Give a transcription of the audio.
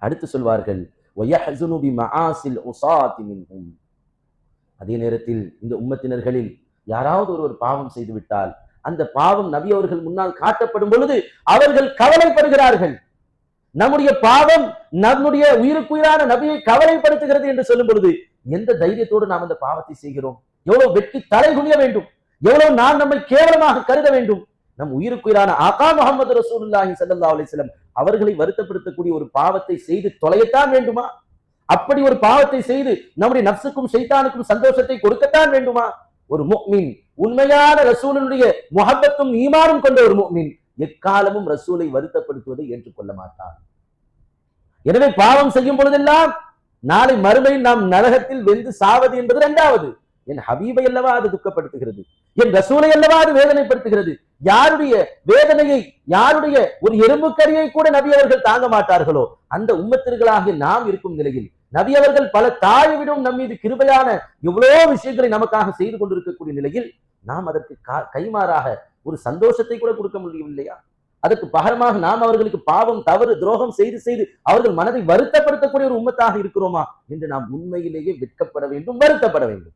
அடுத்து சொல்வார்கள் வயஹ்ஸுனு பிமஆசில் உஸாத்தி மின்ஹும். அதே நேரத்தில் இந்த உம்மத்தினர்களில் யாராவது ஒரு பாவம் செய்து விட்டால் அந்த பாவம் நபி அவர்கள் முன்னால் காட்டப்படும் பொழுது அவர்கள் கவலைப்படுகிறார்கள். நம்முடைய பாவம் நம்முடைய உயிருக்குயிரான நபியை கவலைப்படுத்துகிறது என்று சொல்லும் பொழுது எந்த தைரியத்தோடு நாம் அந்த பாவத்தை செய்கிறோம்? எவ்வளவு வெட்கி தலை குனிய வேண்டும், எவ்வளவு நான் நம்மை கேவலமாக கருத வேண்டும். நம் உயிருக்குயிரான ஆகா முஹம்மது ரசூலுல்லாஹி ஸல்லல்லாஹு அலைஹி வஸல்லம் அவர்களை வருத்தப்படுத்தக்கூடிய ஒரு பாவத்தை செய்து தொலையத்தான் வேண்டுமா? அப்படி ஒரு பாவத்தை செய்து நம்முடைய நஃப்ஸுக்கும் ஷைத்தானுக்கும் சந்தோஷத்தை கொடுக்கத்தான் வேண்டுமா? ஒரு முஃமின், உண்மையான ரசூலுடைய முஹப்பத்தும் ஈமானும் கொண்ட ஒரு முஃமின் எக்காலமும் ரசூலை வருத்தப்படுத்துவதை ஏற்றுக்கொள்ள மாட்டான். எனவே பாவம் செய்யும் பொழுதெல்லாம் நாளை மறுமையில் நாம் நரகத்தில் வெந்து சாவது என்பது இரண்டாவது. என் ஹபீபை அல்லவா அது துக்கப்படுத்துகிறது, என் ரசூலை அல்லவா அது வேதனைப்படுத்துகிறது. யாருடைய வேதனையை, யாருடைய ஒரு எறும்புக்கரியை கூட நபி அவர்கள் தாங்க மாட்டார்களோ அந்த உம்மத்தினர்களாகிய நாம் இருக்கும் நிலையில் நபி அவர்கள் பல தாய்விடும் நம் மீது கிருபையான எவ்வளவோ விஷயங்களை நமக்காக செய்து கொண்டிருக்கக்கூடிய நிலையில் நாம் அதற்கு கைமாறாக ஒரு சந்தோஷத்தை கூட கொடுக்க முடியவில்லையா? அதற்கு பகரமாக நாம் அவர்களுக்கு பாவம், தவறு, துரோகம் செய்து செய்து அவர்கள் மனதை வருத்தப்படுத்தக்கூடிய ஒரு உம்மத்தாக இருக்கிறோமா என்று நாம் உண்மையிலேயே வெட்கப்பட வேண்டும், வருத்தப்பட வேண்டும்.